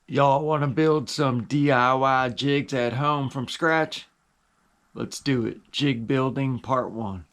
Y'all want to build some DIY jigs at home from scratch? Let's do it. Jig building part 1.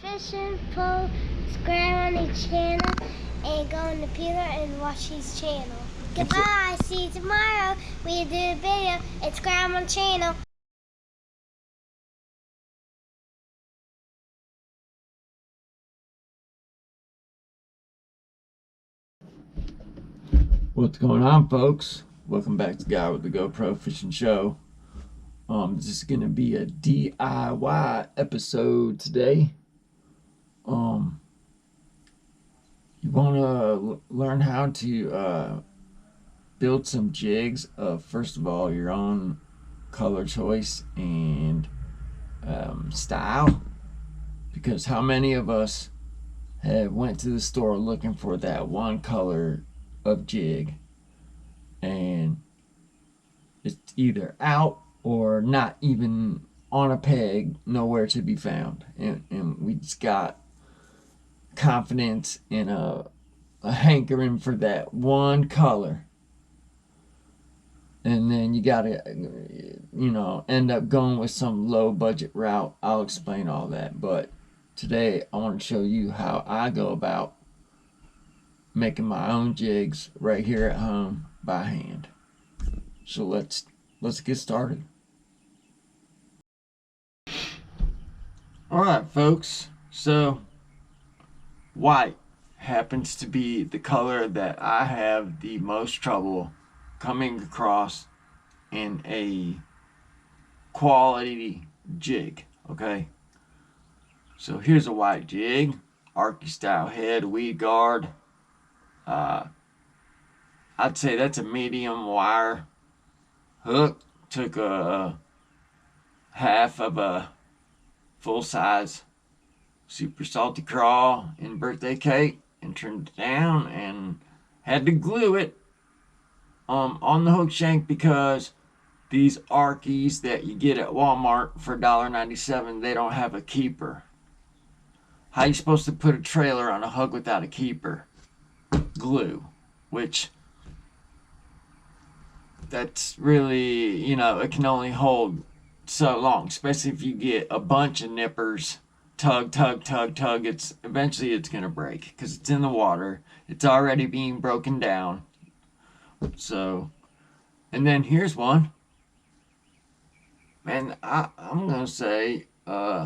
Fishing pole, subscribe on his channel, and go on the Peter and watch his channel. Goodbye, see you tomorrow. We do a video and subscribe on the channel. What's going on, folks? Welcome back to Guy with the GoPro Fishing Show. This is going to be a DIY episode today. You want to learn how to build some jigs of, first of all, your own color choice and style, because how many of us have went to the store looking for that one color of jig and it's either out or not even on a peg, nowhere to be found, and we just got confidence in a hankering for that one color, and then you gotta end up going with some low budget route. I'll explain all that, but today I want to show you how I go about making my own jigs right here at home by hand. So let's get started. All right, folks, so white happens to be the color that I have the most trouble coming across in a quality jig. Okay, so here's a white jig, Arky style head, weed guard. I'd say that's a medium wire hook. Took a half of a full size super salty crawl in birthday cake and turned it down and had to glue it on the hook shank, because these Arkies that you get at Walmart for $1.97, they don't have a keeper. How you supposed to put a trailer on a hook without a keeper? Glue, which that's really, it can only hold so long, especially if you get a bunch of nippers. Tug, tug, tug, tug. It's eventually it's gonna break because it's in the water. It's already being broken down. So, and then here's one. Man, I'm gonna say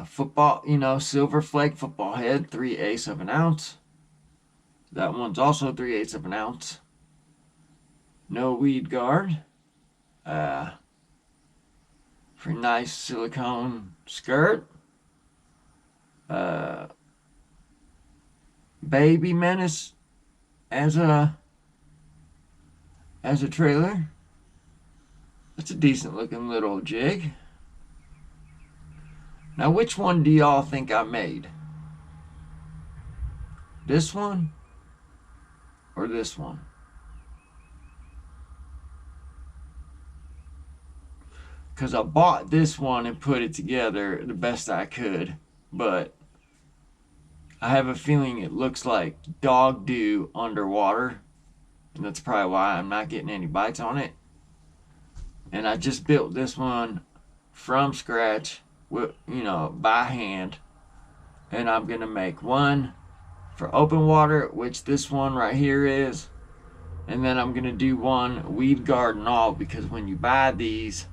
football. Silver flake football head, 3/8 of an ounce. That one's also 3/8 of an ounce. No weed guard. For nice silicone skirt. Baby Menace as a trailer. That's a decent looking little jig. Now, which one do y'all think I made? This one or this one? Because I bought this one and put it together the best I could, but I have a feeling it looks like dog do underwater, and that's probably why I'm not getting any bites on it. And I just built this one from scratch, by hand, and I'm gonna make one for open water, which this one right here is, and then I'm gonna do one weed guard and all, because when you buy these,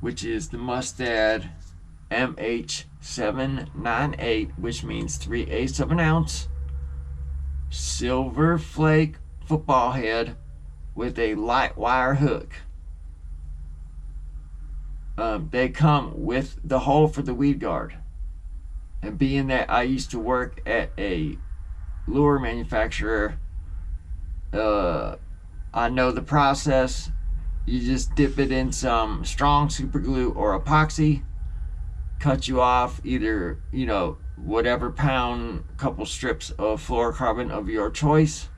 which is the Mustad MH798, which means 3/8 of an ounce, silver flake football head with a light wire hook. They come with the hole for the weed guard. And being that I used to work at a lure manufacturer, I know the process you just dip it in some strong super glue or epoxy, cut you off either, whatever pound couple strips of fluorocarbon of your choice,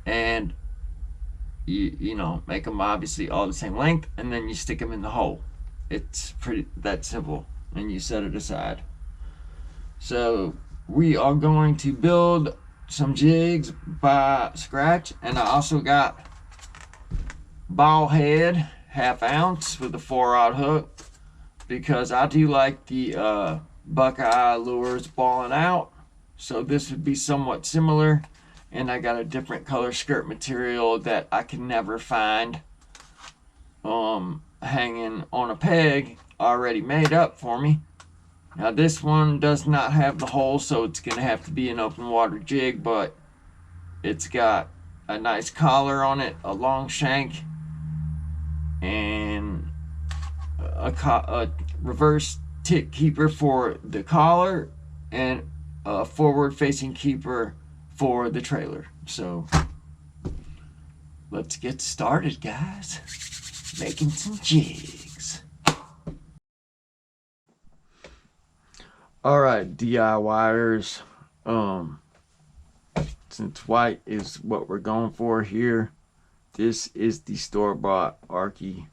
and make them obviously all the same length, and then you stick them in the hole. It's pretty that simple, and you set it aside. So we are going to build some jigs by scratch, and I also got ball head 1/2 ounce with a 4-aught hook, because I do like the Buckeye lures balling out. So this would be somewhat similar. And I got a different color skirt material that I can never find hanging on a peg already made up for me. Now this one does not have the hole, so it's going to have to be an open water jig, but it's got a nice collar on it, a long shank, and a reverse tick keeper for the collar, and a forward facing keeper for the trailer. So let's get started, guys, making some jigs. All right, DIYers, since white is what we're going for here, this is the store-bought Arky.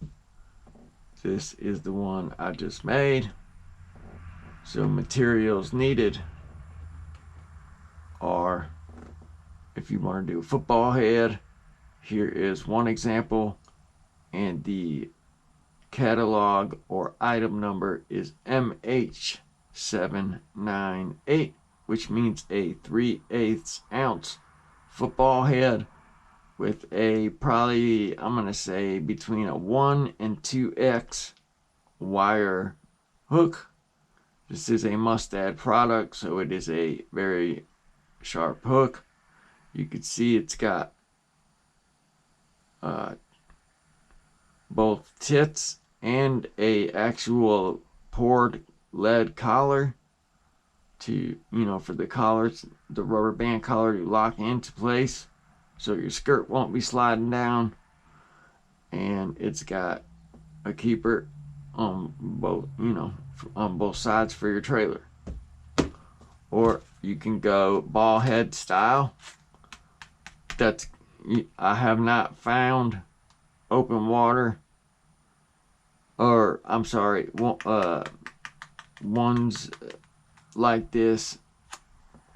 This is the one I just made. So materials needed are, if you want to do a football head, here is one example, and the catalog or item number is MH798, which means a 3/8 ounce football head with a probably, I'm going to say, between a 1 and 2X wire hook. This is a Mustad product, so it is a very sharp hook. You can see it's got both tits and a actual poured lead collar to, for the collars, the rubber band collar to lock into place so your skirt won't be sliding down. And it's got a keeper on both, on both sides for your trailer. Or you can go ball head style. I have not found open water, or I'm sorry, ones like this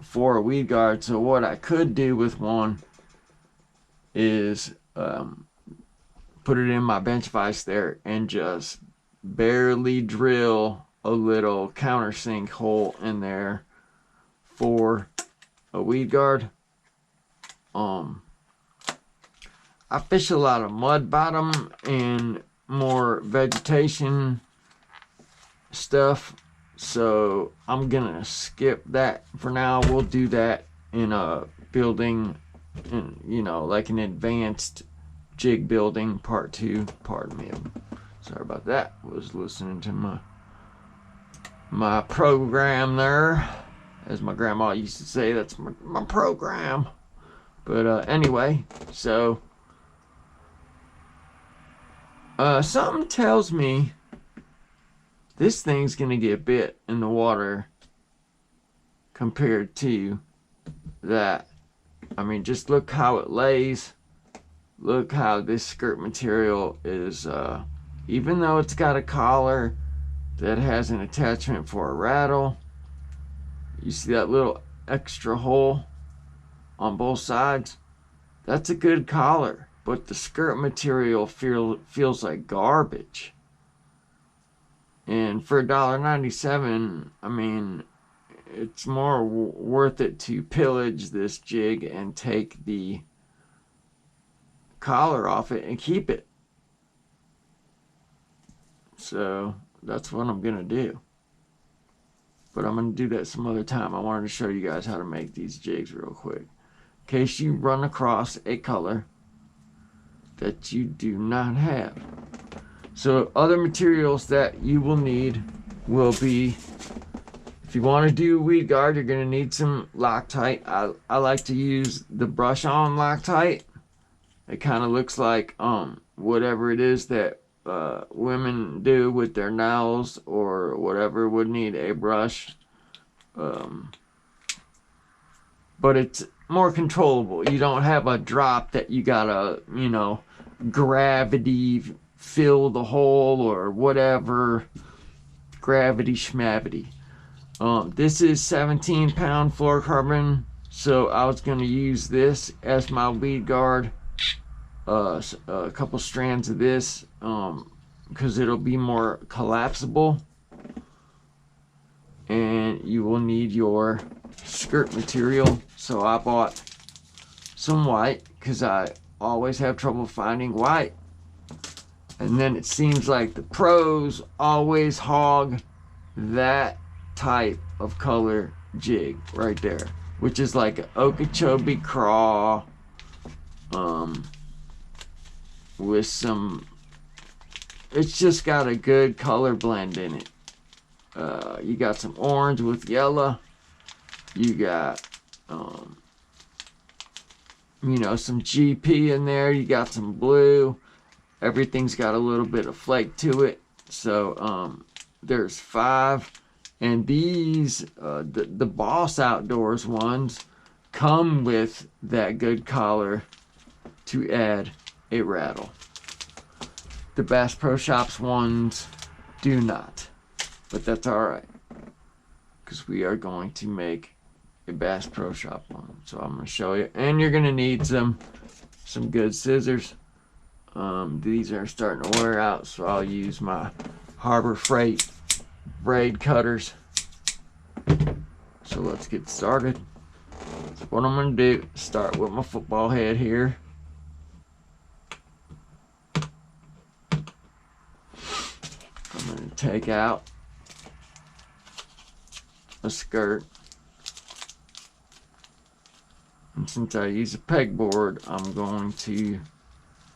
for a weed guard. So what I could do with one is put it in my bench vise there and just barely drill a little countersink hole in there for a weed guard. I fish a lot of mud bottom and more vegetation stuff, so I'm gonna skip that for now. We'll do that in a building, like an advanced jig building part 2. Pardon me, sorry about that. I was listening to my program there, as my grandma used to say. That's my program. But anyway, so something tells me this thing's gonna get bit in the water compared to that. I mean, just look how it lays. Look how this skirt material is, even though it's got a collar that has an attachment for a rattle, you see that little extra hole on both sides? That's a good collar, but the skirt material feels like garbage. And for $1.97, I mean, it's more worth it to pillage this jig and take the collar off it and keep it. So that's what I'm gonna do. But I'm gonna do that some other time. I wanted to show you guys how to make these jigs real quick, in case you run across a color that you do not have. So other materials that you will need will be, if you want to do weed guard, you're going to need some Loctite. I like to use the brush on Loctite. It kind of looks like whatever it is that women do with their nails or whatever would need a brush. Um, but it's more controllable. You don't have a drop that you gotta, gravity fill the hole or whatever. Gravity schmavity. This is 17-pound fluorocarbon, so I was going to use this as my lead guard. A couple strands of this, because it'll be more collapsible. And you will need your skirt material. So I bought some white, because I always have trouble finding white. And then it seems like the pros always hog that type of color jig right there, which is like an Okeechobee craw, with some, it's just got a good color blend in it. You got some orange with yellow, you got some GP in there, you got some blue, everything's got a little bit of flake to it. So there's 5, and these the Boss Outdoors ones come with that good collar to add a rattle. The Bass Pro Shops ones do not, but that's alright, because we are going to make a Bass Pro Shop one. So I'm going to show you, and you're going to need some good scissors. These are starting to wear out, so I'll use my Harbor Freight braid cutters. So let's get started. So what I'm going to do is start with my football head here. I'm going to take out a skirt. And since I use a pegboard, I'm going to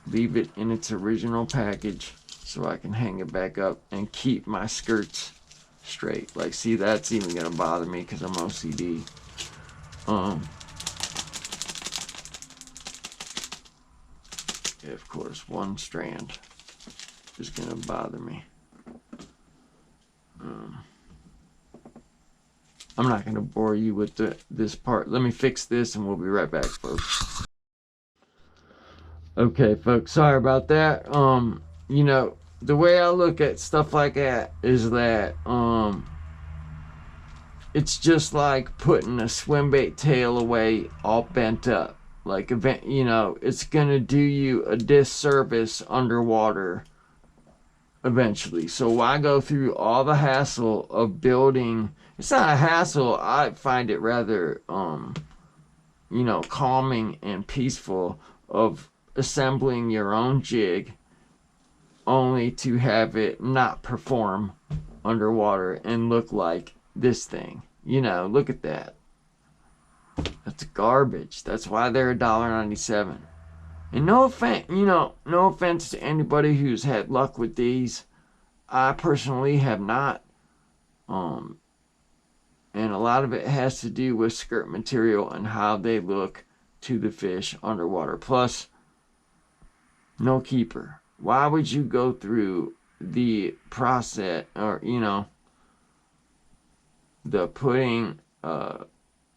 leave it in its original package so I can hang it back up and keep my skirts straight. Like, see, that's even gonna bother me because I'm OCD. Yeah, of course, one strand is gonna bother me. I'm not gonna bore you with this part. Let me fix this and we'll be right back, folks. Okay, folks, sorry about that. The way I look at stuff like that is that it's just like putting a swim bait tail away all bent up. Like, it's gonna do you a disservice underwater eventually. So why go through all the hassle of building? It's not a hassle. I find it rather calming and peaceful of assembling your own jig only to have it not perform underwater and look like this thing. Look at that. That's garbage. That's why they're $1.97. And no offense to anybody who's had luck with these. I personally have not. And a lot of it has to do with skirt material and how they look to the fish underwater. Plus, no keeper. Why would you go through the process, or the putting a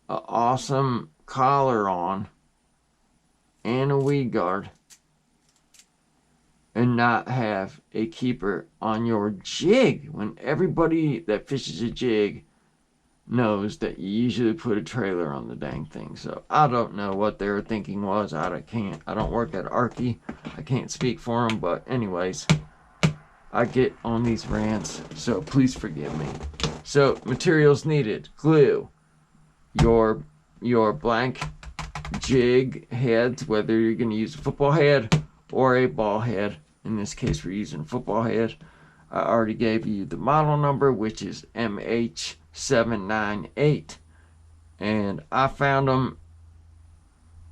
awesome collar on and a weed guard and not have a keeper on your jig, when everybody that fishes a jig knows that you usually put a trailer on the dang thing? So I don't know what their thinking was. I don't work at Arky. I can't speak for them, but anyways, I get on these rants, so please forgive me. So materials needed: glue, your blank jig heads, whether you're going to use a football head or a ball head. In this case, we're using a football head. I already gave you the model number, which is MH798, and I found them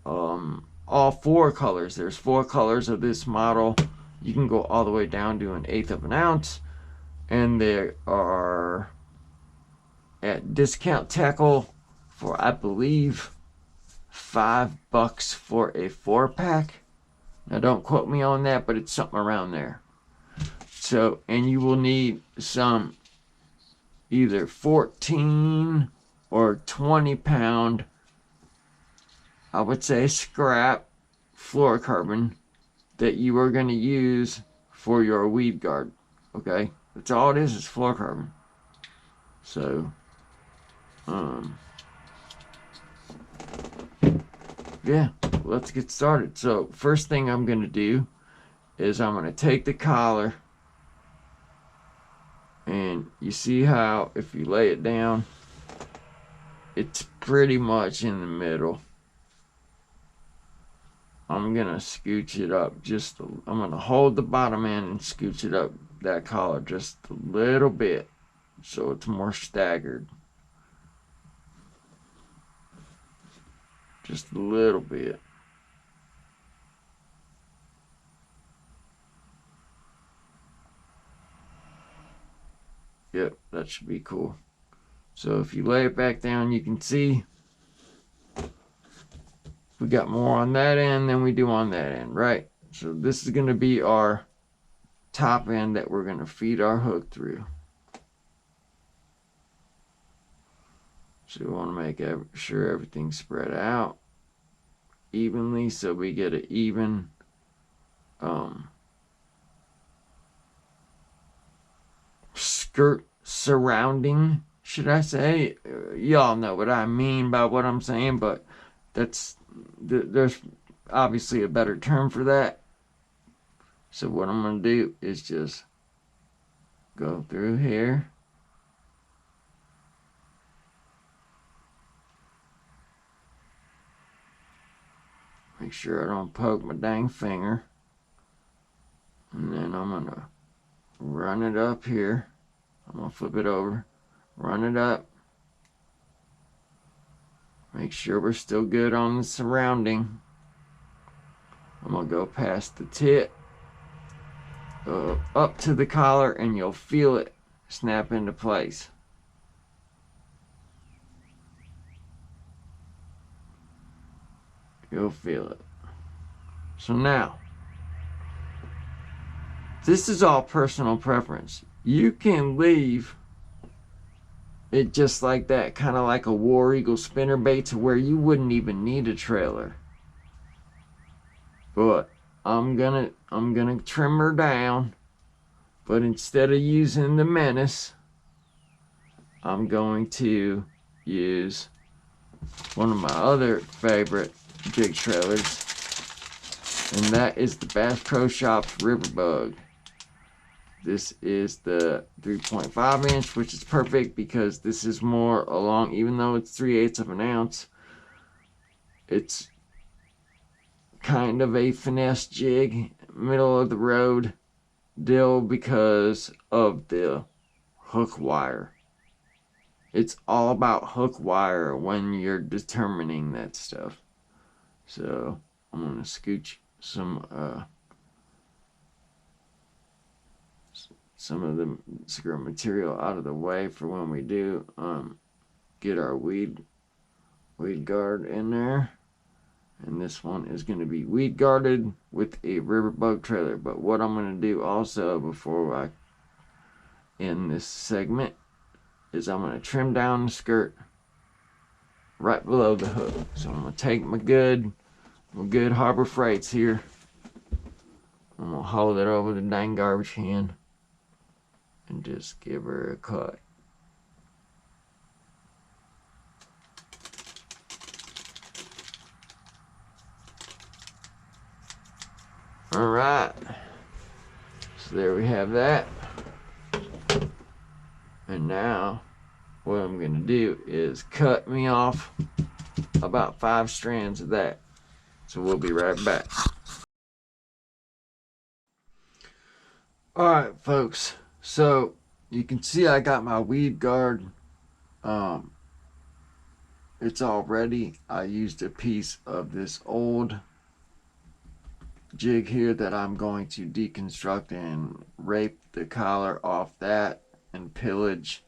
all 4 colors. There's 4 colors of this model. You can go all the way down to 1/8 of an ounce, and they are at Discount Tackle for, I believe, $5 for a 4-pack. Now don't quote me on that, but it's something around there. So, and you will need some either 14 or 20 pound, I would say, scrap fluorocarbon that you are going to use for your weed guard. Okay, that's all it is fluorocarbon. So yeah, let's get started. So first thing I'm going to do is I'm going to take the collar, and you see how if you lay it down, it's pretty much in the middle. I'm going to scooch it up I'm going to hold the bottom end and scooch it up, that collar, just a little bit so it's more staggered. Just a little bit. Yep, that should be cool. So if you lay it back down, you can see we got more on that end than we do on that end, right? So this is going to be our top end that we're going to feed our hook through. So we want to make sure everything's spread out evenly so we get an even skirt surrounding, should I say. Y'all know what I mean by what I'm saying, but there's obviously a better term for that. So what I'm going to do is just go through here. Make sure I don't poke my dang finger. And then I'm going to run it up here. I'm going to flip it over. Run it up. Make sure we're still good on the surrounding. I'm going to go past the tip. Up to the collar, and you'll feel it snap into place. You'll feel it. So now, this is all personal preference. You can leave it just like that, kind of like a War Eagle spinnerbait, to where you wouldn't even need a trailer. But I'm gonna trim her down. But instead of using the Menace, I'm going to use one of my other favorite jig trailers, and that is the Bass Pro Shops Riverbug. This is the 3.5 inch, which is perfect because this is more along, even though it's 3/8 of an ounce, it's kind of a finesse jig, middle of the road deal because of the hook wire. It's all about hook wire when you're determining that stuff. So I'm going to scooch some of the screw material out of the way for when we do get our weed guard in there. And this one is going to be weed guarded with a riverbug trailer. But what I'm going to do also before I end this segment is I'm going to trim down the skirt right below the hook. So I'm going to take my good Harbor Freights here. I'm going to hold it over the dang garbage can and just give her a cut. Alright, so there we have that. And now what I'm going to do is cut me off about 5 strands of that. So we'll be right back. Alright folks, so you can see I got my weed guard. It's all ready. I used a piece of this old jig here that I'm going to deconstruct and rape the collar off that and pillage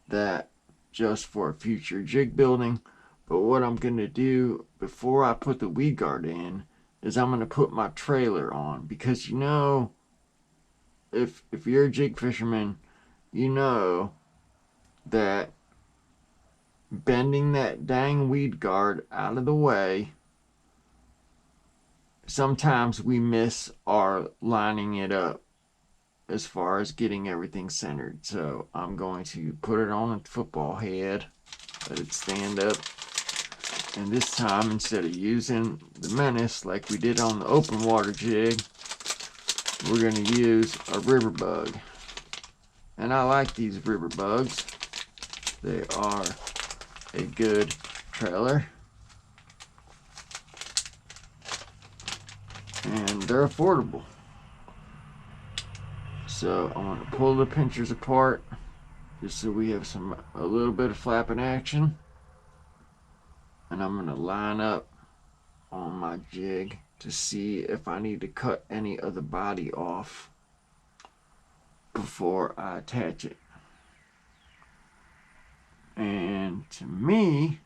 that just for future jig building. But what I'm going to do before I put the weed guard in is I'm going to put my trailer on, because you know, if you're a jig fisherman, you know that bending that dang weed guard out of the way, sometimes we miss our lining it up as far as getting everything centered. So I'm going to put it on a football head, let it stand up, and this time, instead of using the menace like we did on the open water jig, we're going to use a river bug. And I like these river bugs. They are a good trailer, and they're affordable. So I'm going to pull the pinchers apart just so we have a little bit of flapping action. And I'm going to line up on my jig to see if I need to cut any of the body off before I attach it. And to me,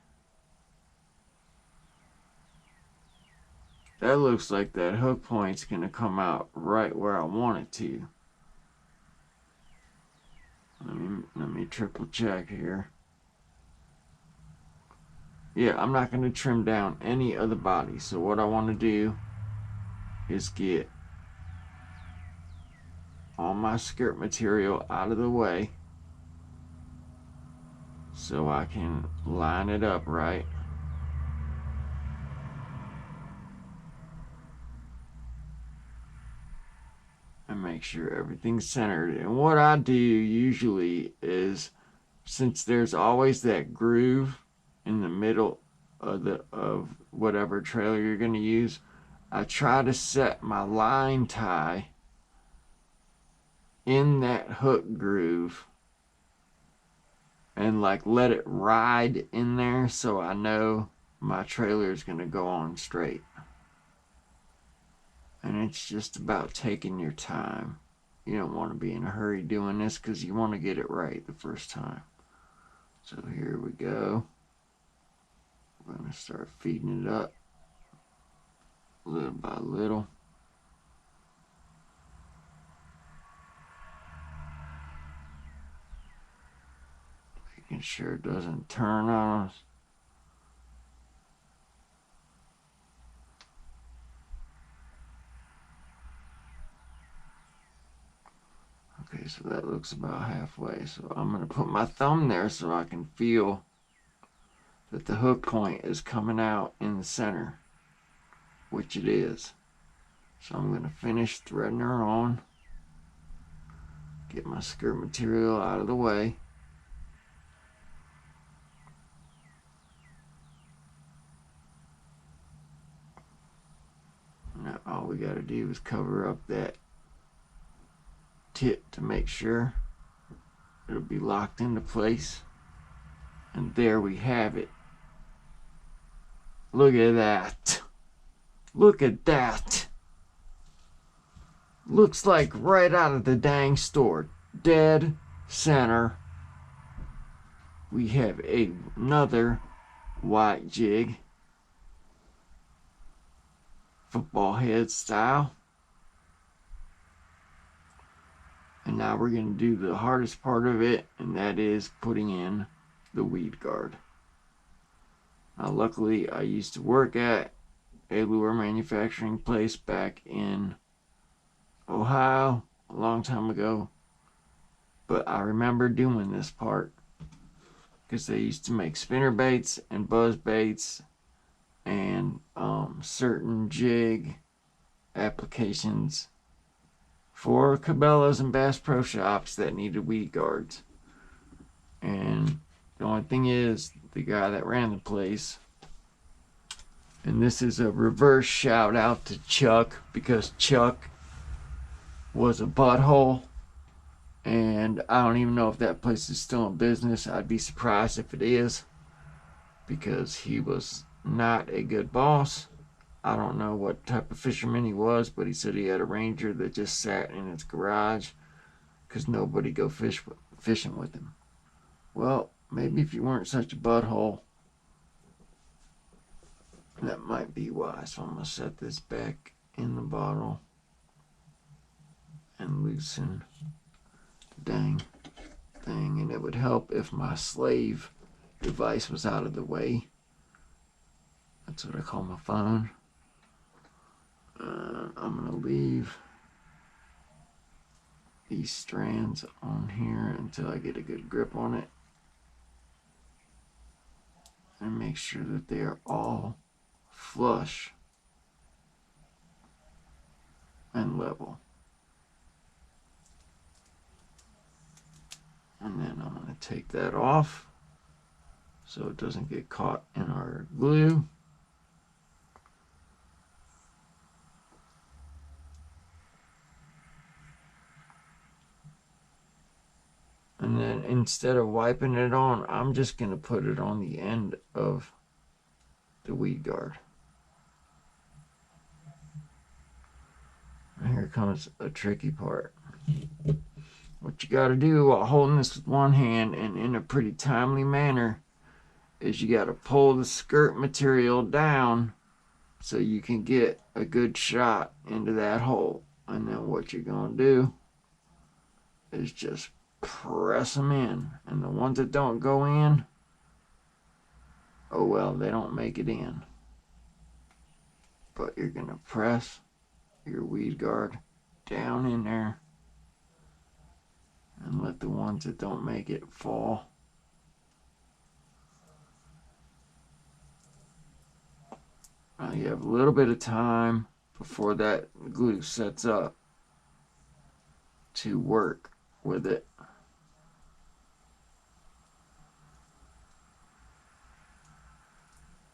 that looks like that hook point's going to come out right where I want it to. Let me triple check here. Yeah, I'm not going to trim down any of the body. So what I want to do is get all my skirt material out of the way so I can line it up right. And make sure everything's centered. And what I do usually is, since there's always that groove in the middle of whatever trailer you're going to use, I try to set my line tie in that hook groove and like let it ride in there, so I know my trailer is going to go on straight. And it's just about taking your time. You don't want to be in a hurry doing this because you want to get it right the first time. So here we go. We're going to start feeding it up little by little. Making sure it doesn't turn on us. Okay, so that looks about halfway. So I'm going to put my thumb there so I can feel that the hook point is coming out in the center, which it is. So I'm going to finish threading her on. Get my skirt material out of the way. Now all we got to do is cover up that tip to make sure it'll be locked into place. And there we have it. Look at that. Look at that. Looks like right out of the dang store. Dead center. We have another white jig. Football head style. And now we're going to do the hardest part of it, and that is putting in the weed guard. Now luckily I used to work at a lure manufacturing place back in Ohio a long time ago, but I remember doing this part because they used to make spinner baits and buzz baits and certain jig applications for Cabela's and Bass Pro Shops that needed weed guards. And the only thing is, the guy that ran the place, and this is a reverse shout out to Chuck, because Chuck was a butthole, and I don't even know if that place is still in business. I'd be surprised if it is, because he was not a good boss. I don't know what type of fisherman he was, but he said he had a Ranger that just sat in his garage because nobody go fishing with him. Well, maybe if you weren't such a butthole, That might be why. So I'm going to set this back in the bottle and loosen the dang thing. And it would help if my slave device was out of the way. That's what I call my phone. I'm going to leave these strands on here until I get a good grip on it. And make sure that they are all flush and level. And then I'm going to take that off so it doesn't get caught in our glue. And then instead of wiping it on, I'm just going to put it on the end of the weed guard. And here comes a tricky part. What you got to do while holding this with one hand and in a pretty timely manner is you got to pull the skirt material down so you can get a good shot into that hole. And then what you're going to do is just press them in. And the ones that don't go in, oh well, they don't make it in. But you're going to press your weed guard down in there and let the ones that don't make it fall. Now you have a little bit of time before that glue sets up to work with it.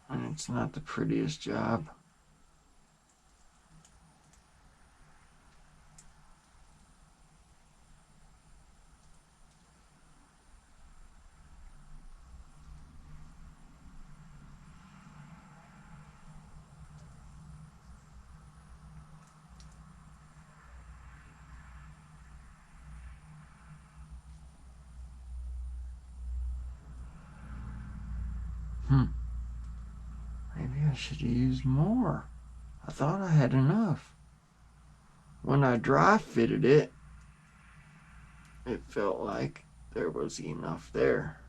And it's not the prettiest job. Maybe I should have used more. I thought I had enough. When I dry fitted it, it felt like there was enough there.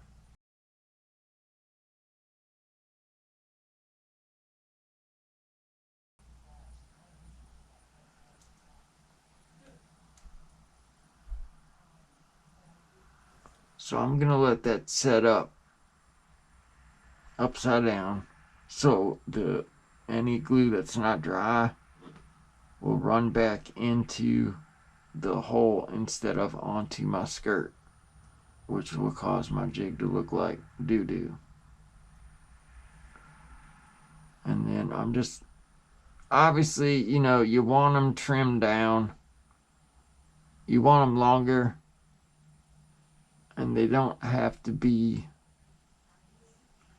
So I'm going to let that set up upside down so any glue that's not dry will run back into the hole instead of onto my skirt, which will cause my jig to look like doo-doo. And then I'm just, obviously, you know, you want them trimmed down. You want them longer. And they don't have to be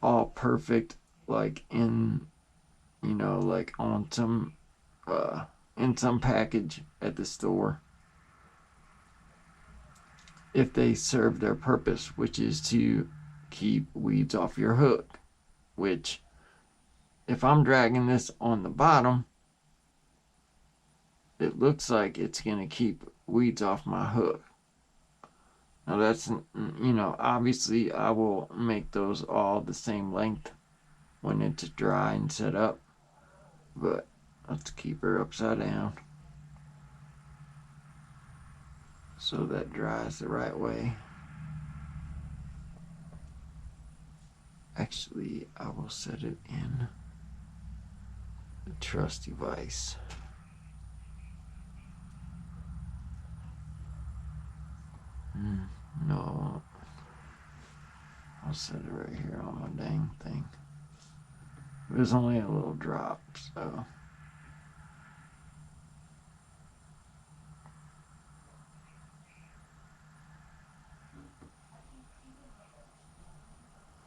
all perfect, like in, you know, like on some, in some package at the store. If they serve their purpose, which is to keep weeds off your hook. Which, if I'm dragging this on the bottom, it looks like it's going to keep weeds off my hook. Now that's, you know, obviously I will make those all the same length when it's dry and set up. But let's keep her upside down so that dries the right way. Actually, I will set it in the trusty vise. No, I won't. I'll set it right here on my dang thing. It was only a little drop, so.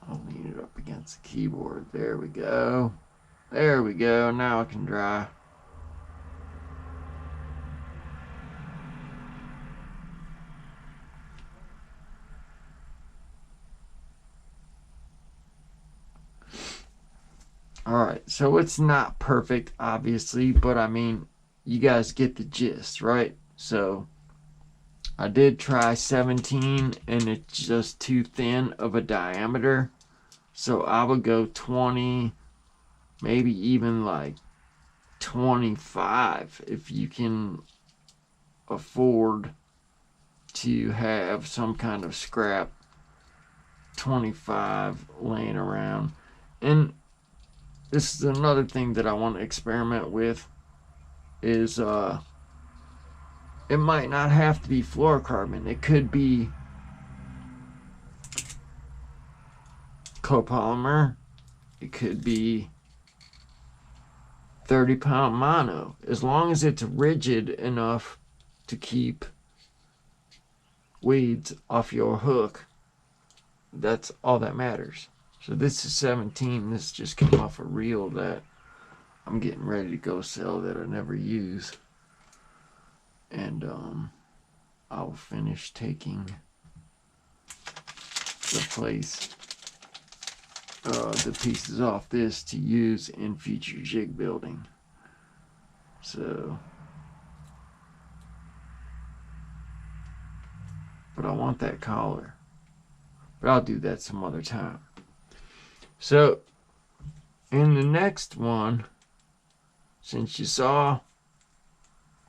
I'll lean it up against the keyboard. There we go. There we go. Now it can dry. All Alright, so it's not perfect, obviously, but I mean, you guys get the gist, right? So, I did try 17, and it's just too thin of a diameter. So, I would go 20, maybe even like 25 if you can afford to have some kind of scrap 25 laying around. And this is another thing that I want to experiment with is it might not have to be fluorocarbon. It could be copolymer. It could be 30-pound mono. As long as it's rigid enough to keep weeds off your hook, that's all that matters. So this is 17. This just came off a reel that I'm getting ready to go sell that I never use. And I'll finish taking the pieces off this to use in future jig building. So, but I want that collar. But I'll do that some other time. So, in the next one, since you saw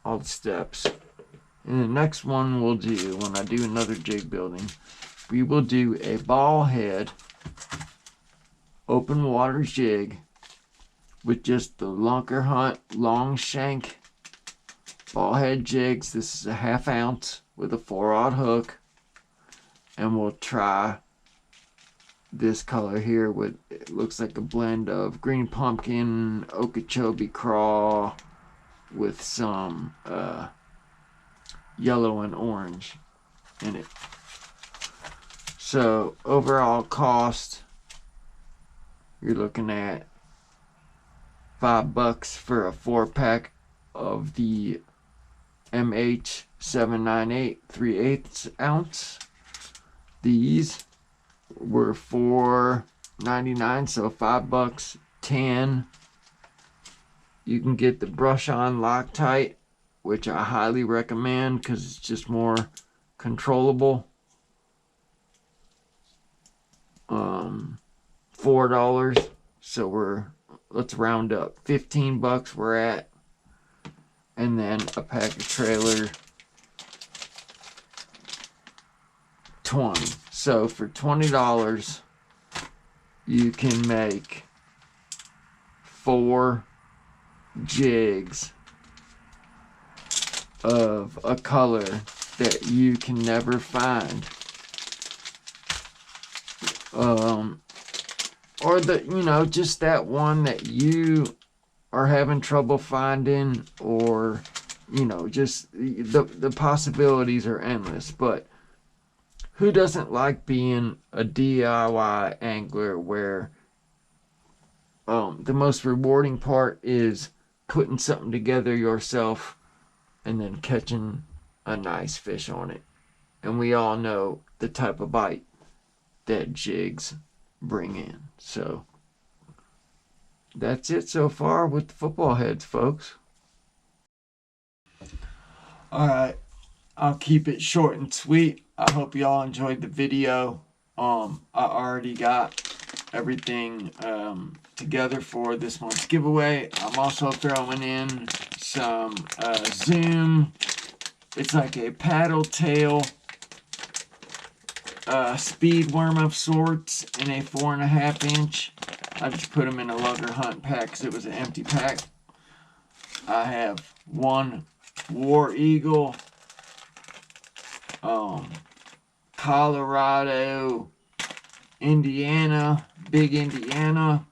all the steps, in the next one we'll do, when I do another jig building, we will do a ball head open water jig with just the Lunker Hunt long shank ball head jigs. This is a 1/2 ounce with a 4/0 hook, and we'll try this color here with, it looks like a blend of green pumpkin, Okeechobee craw with some yellow and orange in it. So overall cost, you're looking at $5 for a 4-pack of the MH798 3/8 ounce. These were $4.99, so $5, 10. You can get the brush on Loctite, which I highly recommend because it's just more controllable. $4, so let's round up, $15 we're at, and then a pack of trailer, 20. So for $20 you can make 4 jigs of a color that you can never find, or just that one that you are having trouble finding, or just the possibilities are endless. But who doesn't like being a DIY angler where the most rewarding part is putting something together yourself and then catching a nice fish on it? And we all know the type of bite that jigs bring in. So that's it so far with the football heads, folks. Alright, I'll keep it short and sweet. I hope y'all enjoyed the video. I already got everything together for this month's giveaway. I'm also throwing in some Zoom. It's like a paddle tail speed worm of sorts in a 4.5 inch. I just put them in a Lugger Hunt pack because it was an empty pack. I have one War Eagle, Colorado, Indiana, big Indiana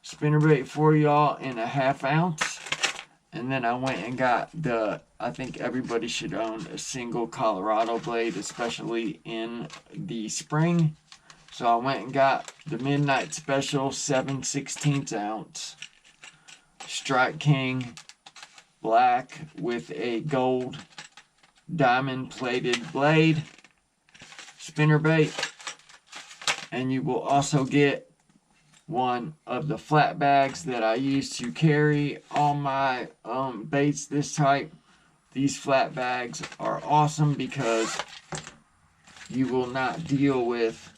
spinnerbait for y'all in a 1/2 ounce. And then I went and got I think everybody should own a single Colorado blade, especially in the spring. So I went and got the Midnight Special 7/16 ounce Strike King black with a gold diamond plated blade spinnerbait. And you will also get one of the flat bags that I use to carry all my baits this type. These flat bags are awesome because you will not deal with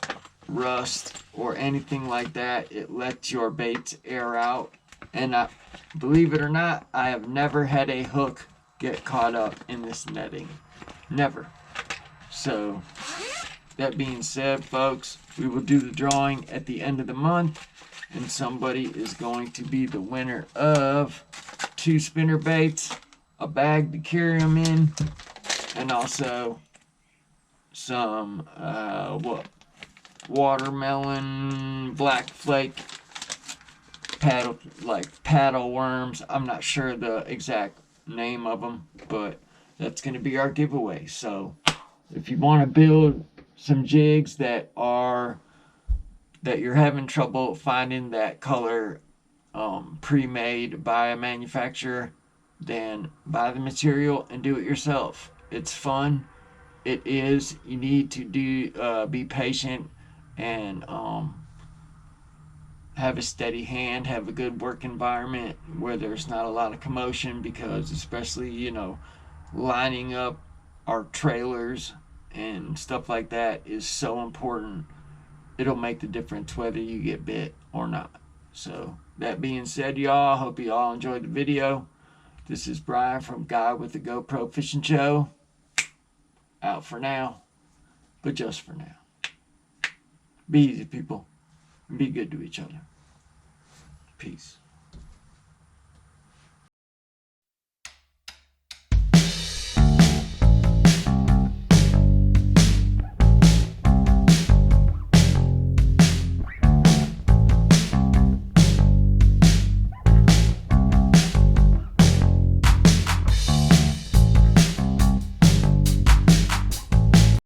rust or anything like that. It lets your baits air out. And believe it or not, I have never had a hook get caught up in this netting. Never. So, that being said, folks, we will do the drawing at the end of the month. And somebody is going to be the winner of 2 spinner baits, a bag to carry them in, and also some watermelon black flake paddle worms. I'm not sure the exact name of them, but that's going to be our giveaway. So if you want to build some jigs that you're having trouble finding that color pre-made by a manufacturer, then buy the material and do it yourself. It's fun. It is. You need to be patient and have a steady hand, have a good work environment where there's not a lot of commotion, because especially, lining up our trailers and stuff like that is so important. It'll make the difference whether you get bit or not. So that being said, y'all, hope you all enjoyed the video. This is Brian from Guy with the GoPro Fishing Show. Out for now, but just for now. Be easy, people. Be good to each other. Peace.